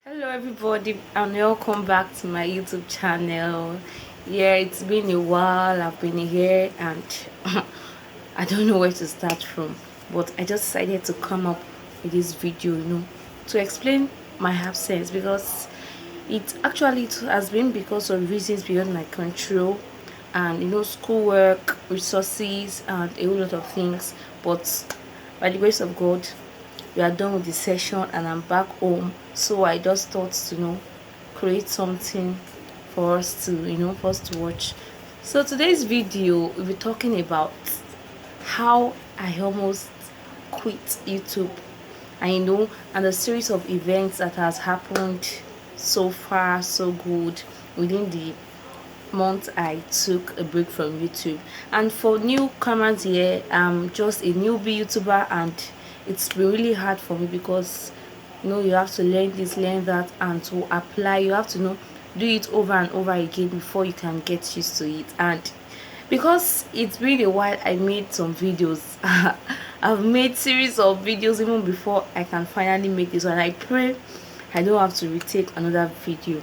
Hello everybody and welcome back to my YouTube channel. Yeah, it's been a while. I've been here and I don't know where to start from, but I just decided to come up with this video, to explain my absence because it has been because of reasons beyond my control, and schoolwork, resources, and a whole lot of things. But by the grace of God, we are done with the session and I'm back home. So I just thought to create something for us to for us to watch. So today's video we'll be talking about how I almost quit YouTube. And the series of events that has happened so far, so good, within the month I took a break from YouTube. And for newcomers here, I'm just a newbie YouTuber, and it's been really hard for me because you have to learn this, learn that, and to apply you have to do it over and over again before you can get used to it. And because it's been a while, I made some videos. I've made series of videos even before I can finally make this one. I pray I don't have to retake another video.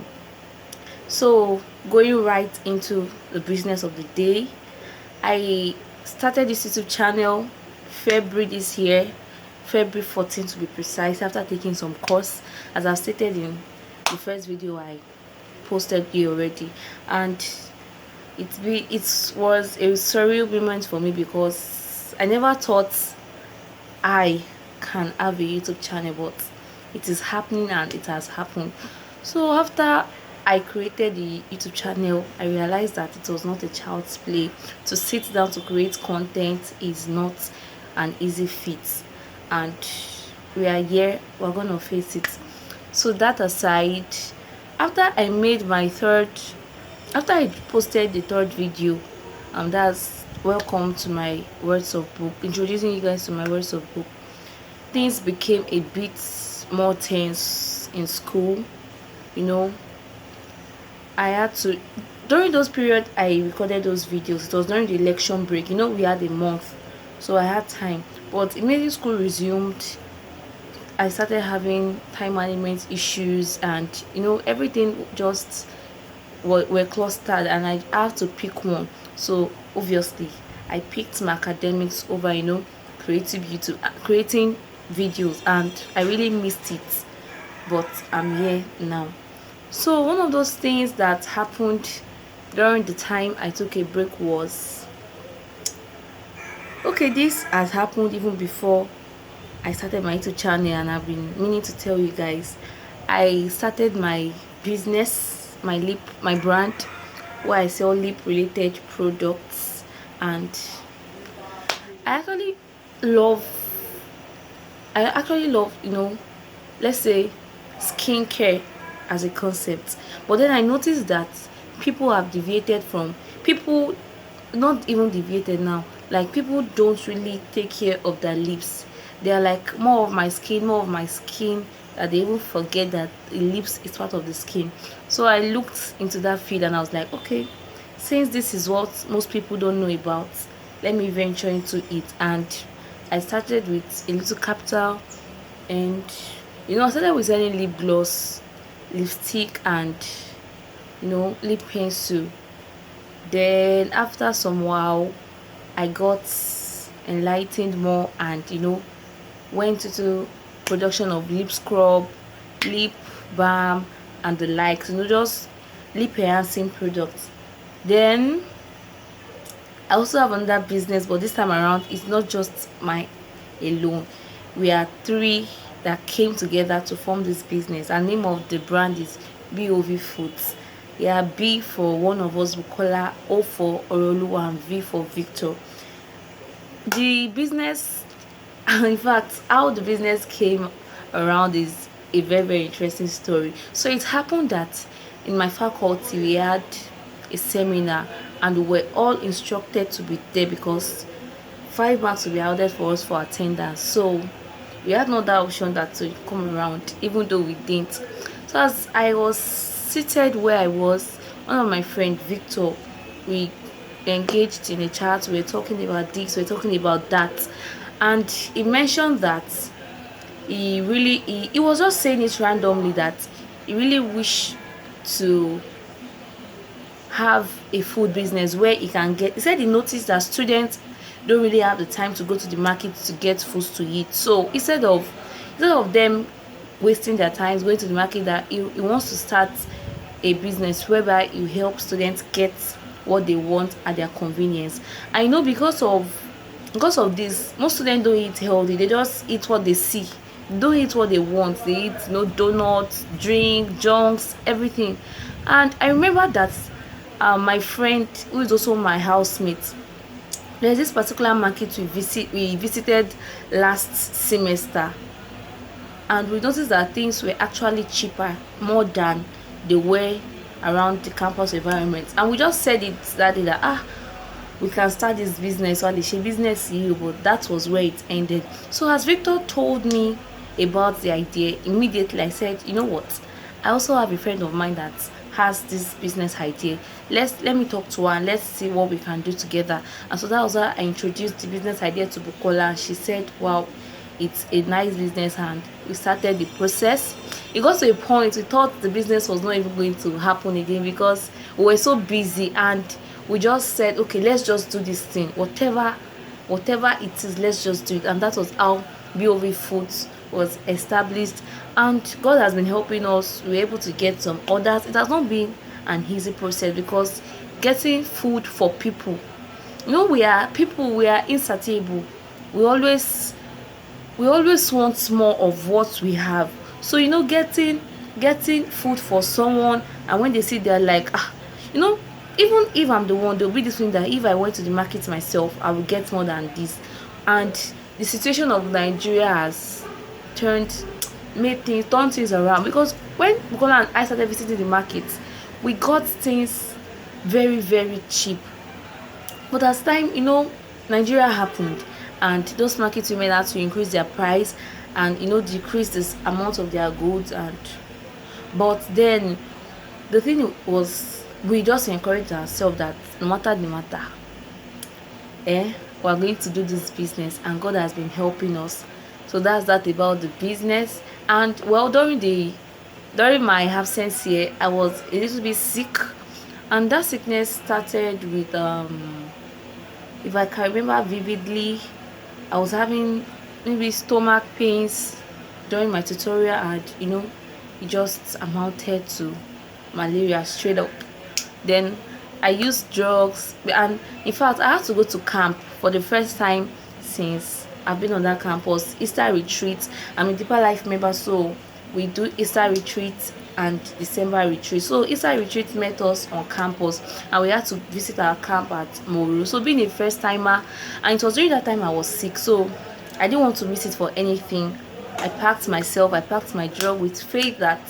So going right into the business of the day, I started this YouTube channel February this year, February 14th to be precise, after taking some course, as I've stated in the first video I posted here already. And it was a surreal moment for me because I never thought I can have a YouTube channel, but it is happening and it has happened. So after I created the YouTube channel, I realized that it was not a child's play. To sit down to create content is not an easy feat, and we are here, we're gonna face it. So that aside, after I made my third after I posted the third video, that's welcome to my words of book, introducing you guys to my words of book, things became a bit more tense in school. I had to, during those period I recorded those videos, it was during the election break. We had a month, so I had time. But immediately school resumed, I started having time management issues, and everything just were clustered, and I have to pick one. So obviously I picked my academics over creative YouTube, creating videos, and I really missed it, but I'm here now. So one of those things that happened during the time I took a break was, okay, this has happened even before I started my YouTube channel, and I've been meaning to tell you guys. I started my business, my brand, where I sell lip related products, and I actually love let's say skincare as a concept. But then I noticed that people have deviated from people, not even deviated now, like people don't really take care of their lips. They are like, more of my skin, more of my skin, that they even forget that the lips is part of the skin. So I looked into that field and I was like, okay, since this is what most people don't know about, let me venture into it. And I started with a little capital, and I started with selling lip gloss, lipstick, and lip pencil. Then after some while I got enlightened more, and went into production of lip scrub, lip balm, and the likes, just lip enhancing products. Then I also have another business, but this time around it's not just my alone. We are three that came together to form this business, and name of the brand is BOV Foods. Yeah, B for one of us, Bukola, O for Oroluwa, and V for Victor. The business, in fact, how the business came around is a very, very interesting story. So it happened that in my faculty we had a seminar, and we were all instructed to be there because 5 marks will be awarded for us for attendance. So we had no other option that to come around, even though we didn't. So as I was seated where I was, one of my friend Victor, we engaged in a chat. We were talking about this, we were talking about that, and he mentioned that he was just saying it randomly, that he really wish to have a food business where he can get, he said he noticed that students don't really have the time to go to the market to get foods to eat. So instead of them wasting their time going to the market, that he wants to start a business whereby you help students get what they want at their convenience. I know because of this, most students don't eat healthy, they just eat what they see. They don't eat what they want, they eat donuts, drink, junks, everything. And I remember that my friend, who is also my housemate, there's this particular market we visited last semester, and we noticed that things were actually cheaper more than they were around the campus environment. And we just said it that day that we can start this business, or the business you, but that was where it ended. So as Victor told me about the idea, immediately I said, you know what, I also have a friend of mine that has this business idea. Let me talk to her and let's see what we can do together. And so that was how I introduced the business idea to Bukola, and she said, wow, it's a nice business. And we started the process. It got to a point we thought the business was not even going to happen again because we were so busy, and we just said, okay, let's just do this thing, whatever it is, let's just do it. And that was how BOV Foods was established. And God has been helping us. We were able to get some orders. It has not been an easy process because getting food for people, we are people, we are insatiable. We always want more of what we have. So getting food for someone, and when they see, they're like, even if I'm the one, they'll be this thing that if I went to the market myself, I will get more than this. And the situation of Nigeria has turned things around, because when Bukola and I started visiting the markets, we got things very, very cheap. But as time, Nigeria happened, and those market women had to increase their price and decrease this amount of their goods. But then the thing was, we just encouraged ourselves that no matter the matter, we're going to do this business, and God has been helping us. So that's that about the business. And well, during my absence here, I was a little bit sick, and that sickness started with if I can remember vividly, I was having maybe stomach pains during my tutorial, and it just amounted to malaria straight up. Then I used drugs, and in fact I had to go to camp for the first time since I've been on that campus. Easter retreat, I'm a Deeper Life member, so we do Easter retreat and December retreat. So Easter retreat met us on campus, and we had to visit our camp at Moru. So being a first timer, and it was during that time I was sick, so I didn't want to miss it for anything. I packed my drug with faith that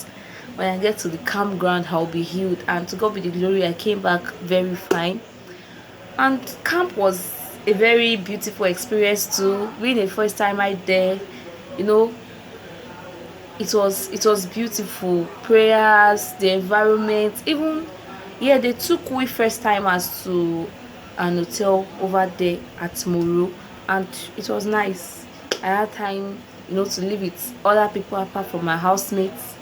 when I get to the campground I'll be healed. And to God be the glory, I came back very fine. And camp was a very beautiful experience too. Being a first timer there, it was beautiful. Prayers, the environment, even they took we first timers to an hotel over there at Moro, and it was nice. I had time to live with other people apart from my housemates,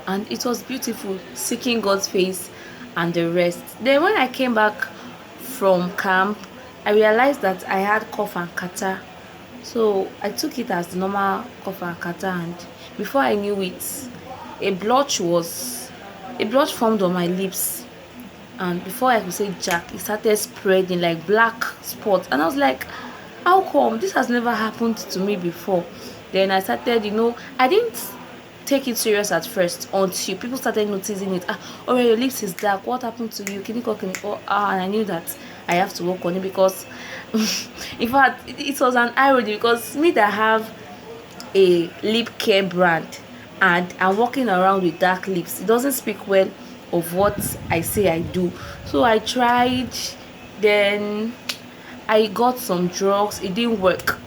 and it was beautiful, seeking God's face and the rest. Then when I came back from camp, I realized that I had cough and catarrh. So I took it as the normal cough and catarrh, and before I knew it, a blotch formed on my lips, and before I could say jack, it started spreading like black spots. And I was like, how come? This has never happened to me before. Then I started, I didn't take it serious at first until people started noticing it. Your lips is dark, what happened to you? And I knew that I have to work on it, because in fact it was an irony, because me that have a lip care brand and I'm walking around with dark lips, it doesn't speak well of what I say I do. So I tried, then I got some drugs, it didn't work,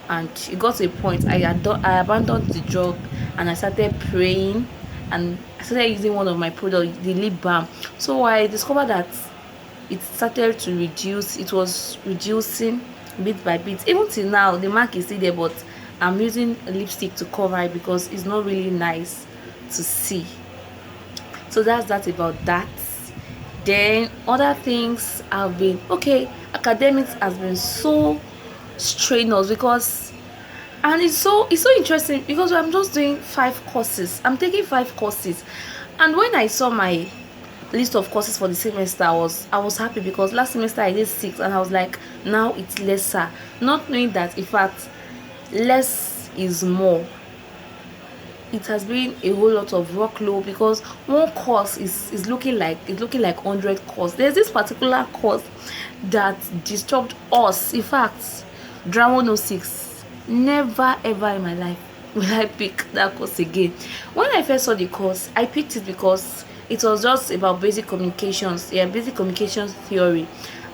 and it got to a point I abandoned the drug, and I started praying, and I started using one of my products, the lip balm. So I discovered that it started to reduce. It was reducing bit by bit. Even till now, the mark is still there, but I'm using a lipstick to cover it because it's not really nice to see. So that's that about that. Then other things have been okay. Academics has been so strenuous because, and it's so interesting because I'm just doing 5 courses. I'm taking 5 courses, and when I saw my list of courses for the semester, I was happy because last semester I did 6, and I was like, now it's lesser, not knowing that in fact less is more. It has been a whole lot of workload because one course is looking like 100 course. There's this particular course that disturbed us. In fact, drama 106, never ever in my life will I pick that course again. When I first saw the course, I picked it because it was just about basic communications, yeah, basic communications theory.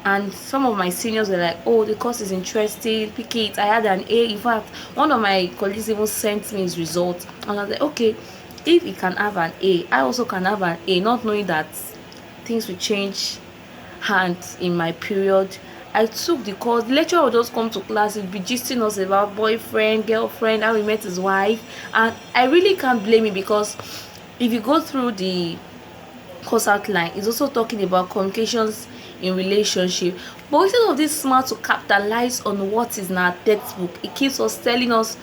And some of my seniors were like, oh, the course is interesting, pick it. I had an A. In fact, one of my colleagues even sent me his results, and I was like, okay, if he can have an A, I also can have an A, not knowing that things will change hands in my period. I took the course. The lecturer would just come to class, he'd be gisting us about boyfriend, girlfriend, how he met his wife. And I really can't blame him because if you go through the course outline, it's also talking about communications in relationship. But instead of this smart to capitalize on what is in our textbook, it keeps us telling us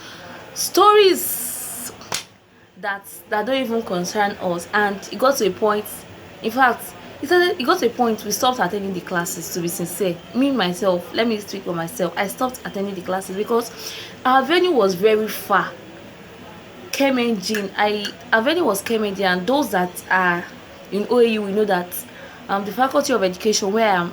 stories that don't even concern us. And it got to a point, in fact, it got to a point we stopped attending the classes. To be sincere, me myself, let me speak for myself, I stopped attending the classes because our venue was very far. Chem engine, our venue was Chem engine, and those that are in OAU, we know that the faculty of education where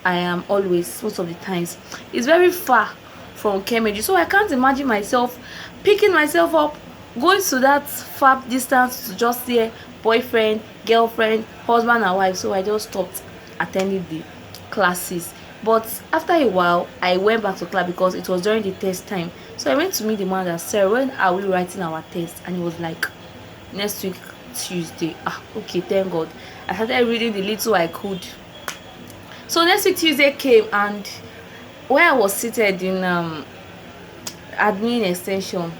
I am always most of the times is very far from Chem engine. So I can't imagine myself picking myself up, going to that far distance to just hear boyfriend, girlfriend, husband and wife. So I just stopped attending the classes. But after a while, I went back to class because it was during the test time. So I went to meet the man that said, when are we writing our test? And he was like, next week Tuesday. Okay, thank God. I started reading the little I could. So next week Tuesday came, and where I was seated in admin extension,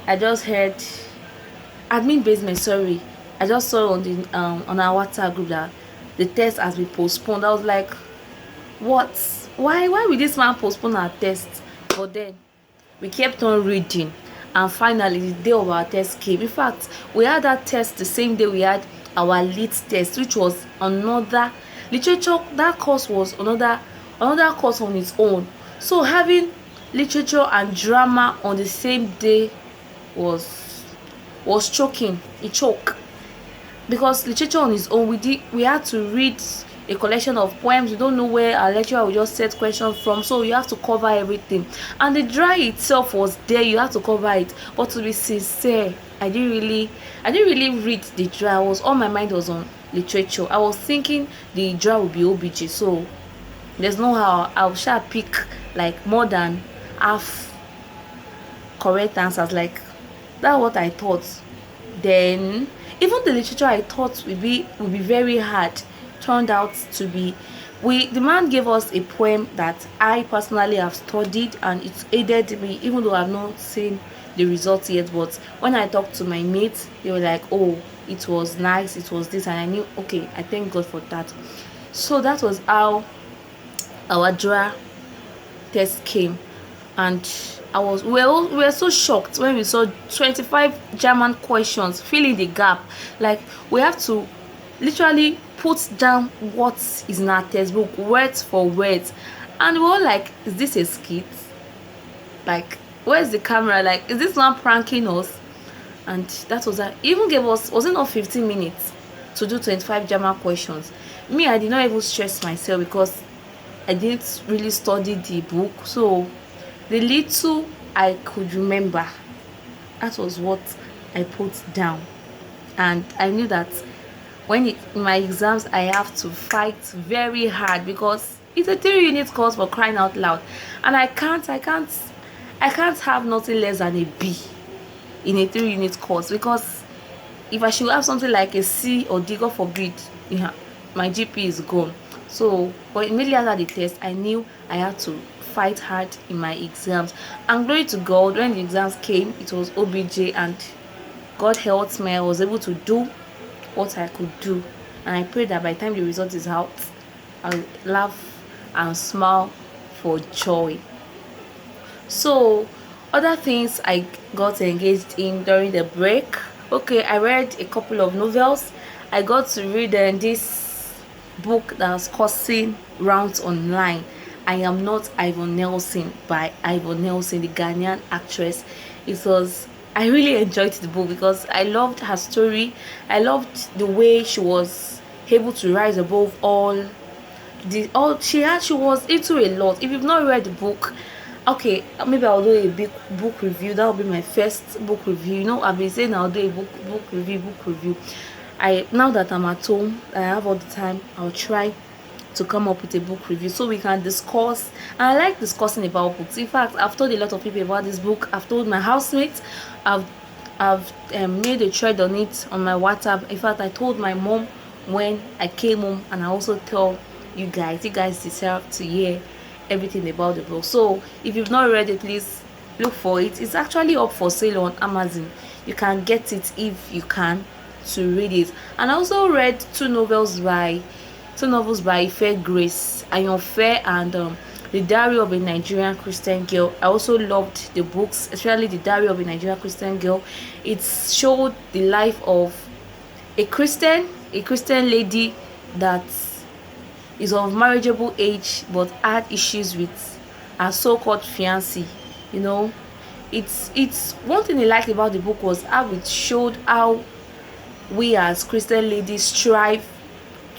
I just heard admin basement, sorry, I just saw on the on our WhatsApp group that the test has been postponed. I was like, what? Why will this man postpone our test? But then we kept on reading, and finally the day of our test came. In fact, we had that test the same day we had our lit test, which was another literature. That course was another course on its own. So having literature and drama on the same day was choking. It choked because literature on its own, we had to read a collection of poems. We don't know where our lecturer will just set questions from, so you have to cover everything. And the dry itself was there, you have to cover it. But to be sincere, I didn't really read the dry. All my mind was on literature. I was thinking the dry would be OBJ, so there's no how I shall pick like more than half correct answers. Like that's what I thought. Then even the literature I thought would be very hard turned out to be, the man gave us a poem that I personally have studied, and it aided me even though I've not seen the results yet. But when I talked to my mates, they were like, oh, it was nice, it was this, and I knew, okay, I thank God for that. So that was how our draw test came. And we were so shocked when we saw 25 German questions filling the gap. Like we have to literally put down what is in our textbook words for words, and we were like, is this a skit? Like, where's the camera? Like, is this man pranking us? And that was that. Even gave us, was it not 15 minutes to do 25 German questions? Me, I did not even stress myself because I didn't really study the book. So the little I could remember, that was what I put down. And I knew that in my exams, I have to fight very hard because it's a 3-unit course, for crying out loud. And I can't have nothing less than a B in a 3-unit course, because if I should have something like a C or D, God forbid, yeah, my GP is gone. So, but immediately after the test, I knew I had to fight hard in my exams. And glory to God, when the exams came, it was OBJ, and God helped me. I was able to do what I could do, and I pray that by the time the result is out, I'll laugh and smile for joy. So other things I got engaged in during the break. Okay, I read a couple of novels. I got to read this book that was causing rounds online. I Am Not Yvonne Nelson by Yvonne Nelson, the Ghanaian actress. I really enjoyed the book because I loved her story. I loved the way she was able to rise above all she was into a lot. If you've not read the book, okay, maybe I'll do a big book review. That will be my first book review. I've been saying I'll do a book review. I Now that I'm at home, I have all the time, I'll try to come up with a book review so we can discuss. And I like discussing about books. In fact, I've told a lot of people about this book. I've told my housemates. I've made a thread on it on my WhatsApp. In fact, I told my mom when I came home, and I also tell you guys deserve to hear everything about the book. So if you've not read it, please look for it. It's actually up for sale on Amazon. You can get it if you can to read it. And I also read two novels by Ife Grace, Ayonfe, and The Diary of a Nigerian Christian Girl. I also loved the books, especially The Diary of a Nigerian Christian Girl. It showed the life of a Christian lady that is of marriageable age but had issues with her so-called fiancé. It's one thing I liked about the book was how it showed how we as Christian ladies strive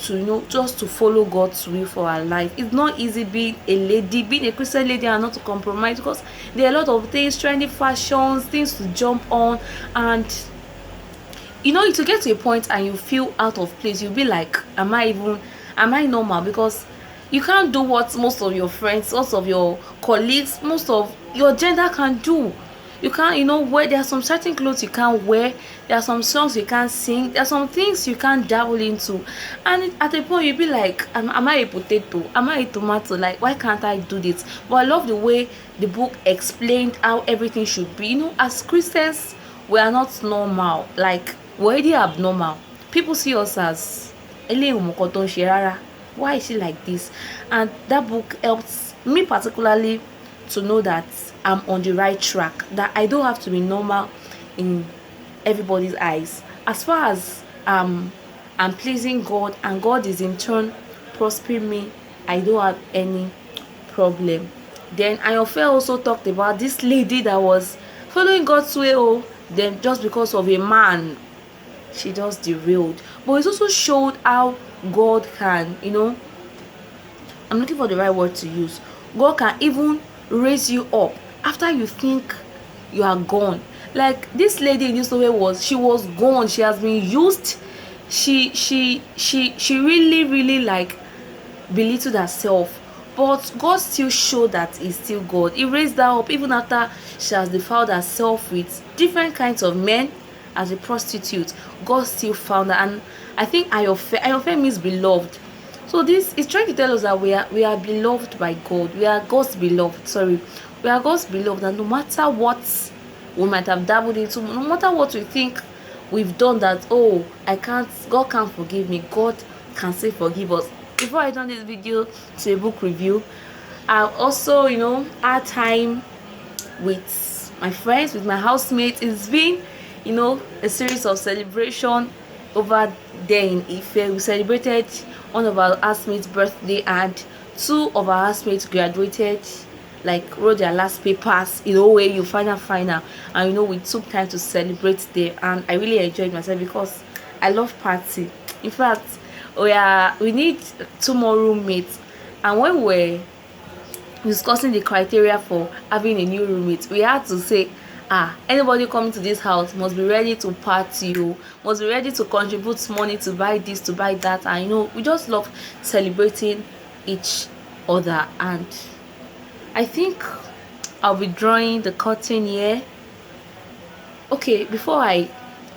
to just to follow God's will for our life. It's not easy being a Christian lady, and not to compromise, because there are a lot of things, trendy fashions, things to jump on, and to get to a point and you feel out of place. You'll be like, am I normal? Because you can't do what most of your friends, most of your colleagues, most of your gender can do. You can't wear. There are some certain clothes you can't wear. There are some songs you can't sing. There are some things you can't dabble into. And at a point you'll be like, am I a potato? Am I a tomato? Like, why can't I do this? But I love the way the book explained how everything should be. As Christians, we are not normal. Like, we're already abnormal. People see us as why is she like this? And that book helps me particularly to know that I'm on the right track, that I don't have to be normal in everybody's eyes. As far as I'm pleasing God and God is in turn prospering me, I don't have any problem. Then Ayonfe also talked about this lady that was following God's way, then just because of a man, she just derailed. But it also showed how God can, I'm looking for the right word to use. God can even raise you up after you think you are gone. Like this lady in this story she was gone. She has been used. She really like belittled herself. But God still showed that He's still God. He raised her up even after she has defiled herself with different kinds of men as a prostitute. God still found her. And I think Ayonfe means beloved. So this is trying to tell us that we are beloved by God. We are God's beloved. We are God's beloved, and no matter what we might have dabbled into, no matter what we think we've done that, God can't forgive me, God can still forgive us. Before I turn this video to a book review, I also had time with my friends, with my housemates. It's been a series of celebration over there in Ife. We celebrated one of our housemates' birthday, and two of our housemates graduated, like wrote their last papers, where you final, and we took time to celebrate them, and I really enjoyed myself because I love party. In fact, we need 2 more roommates, and when we're discussing the criteria for having a new roommate, we had to say, anybody coming to this house must be ready to party, must be ready to contribute money to buy this, to buy that. And we just love celebrating each other. And I think I'll be drawing the curtain here. Okay, before I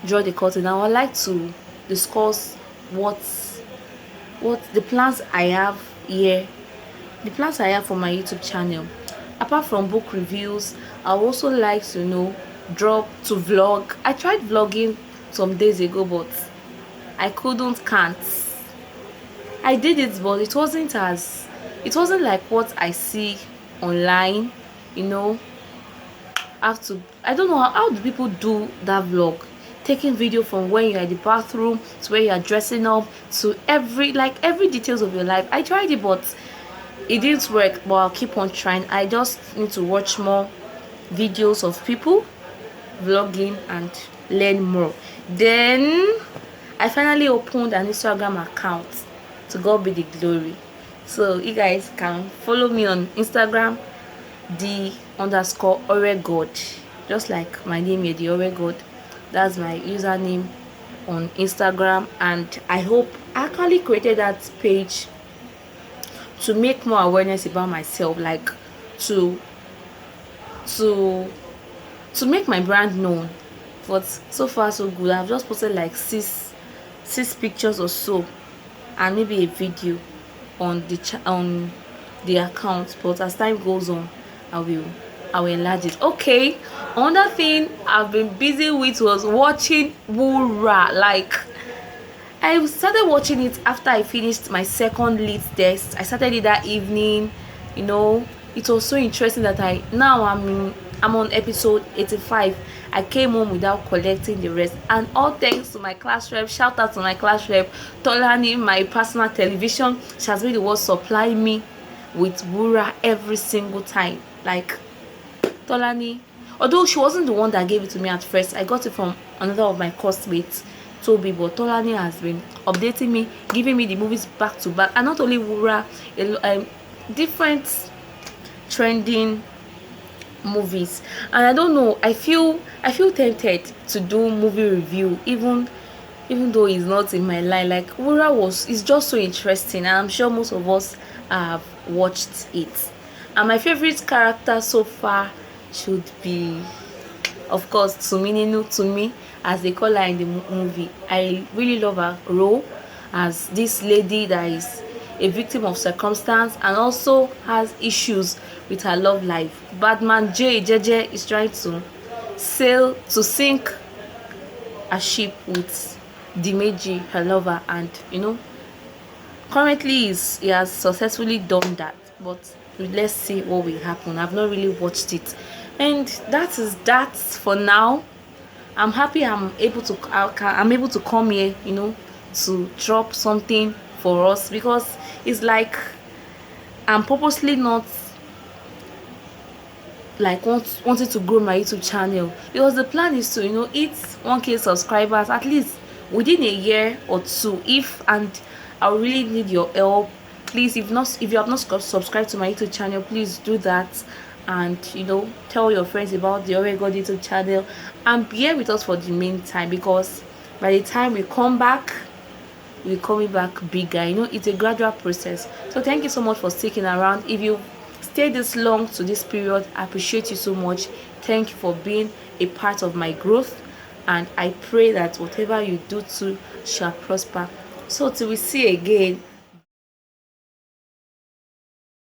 draw the curtain, I would like to discuss what the plans I have here, the plans I have for my YouTube channel. Apart from book reviews, I would also like to vlog. I tried vlogging some days ago, but I can't. I did it, but it wasn't like what I see online, you know. I don't know how do people do that vlog, taking video from when you're in the bathroom to where you're dressing up to every details of your life. I tried it, but it didn't work, but I'll keep on trying. I just need to watch more videos of people vlogging and learn more. Then I finally opened an Instagram account. To God be the glory. So you guys can follow me on Instagram, the_oregod, just like my name here, the oregod. That's my username on Instagram. And I hope I actually created that page to make more awareness about myself, like to to to make my brand known. But so far so good. I've just posted like six pictures or so, and maybe a video on the account. But as time goes on, I will enlarge it. Okay, another thing I've been busy with was watching Wura. Like, I started watching it after I finished my second lit test. I started it that evening. You know, it was so interesting that I'm on episode 85. I came home without collecting the rest, and all thanks to my class rep. Shout out to my class rep Tolani, my personal television. She has been the one supplying me with Wura every single time. Like, Tolani, although she wasn't the one that gave it to me at first, I got it from another of my classmates, Toby. But Tolani has been updating me, giving me the movies back to back, and not only Wura, different trending movies. And I don't know, I feel tempted to do movie review, even though it's not in my line. Like, Wura is just so interesting, and I'm sure most of us have watched it. And my favorite character so far should be, of course, Tumi, as they call her in the movie. I really love her role as this lady that is a victim of circumstance and also has issues with her love life. Badman JJ is trying to sink a ship with Dimeji, her lover, and currently he has successfully done that. But let's see what will happen. I've not really watched it, and that is that for now. I'm happy I'm able to come here, to drop something for us, because it's like I'm purposely not like wanting to grow my YouTube channel, because the plan is to hit 1K subscribers at least within a year or two. And I really need your help. Please, if you have not subscribed to my YouTube channel, please do that, and tell your friends about the Oregod YouTube channel, and bear with us for the meantime, because by the time we come back, we're coming back bigger. It's a gradual process. So thank you so much for sticking around. If you stayed this long to this period, I appreciate you so much. Thank you for being a part of my growth, and I pray that whatever you do too shall prosper. So till we see again,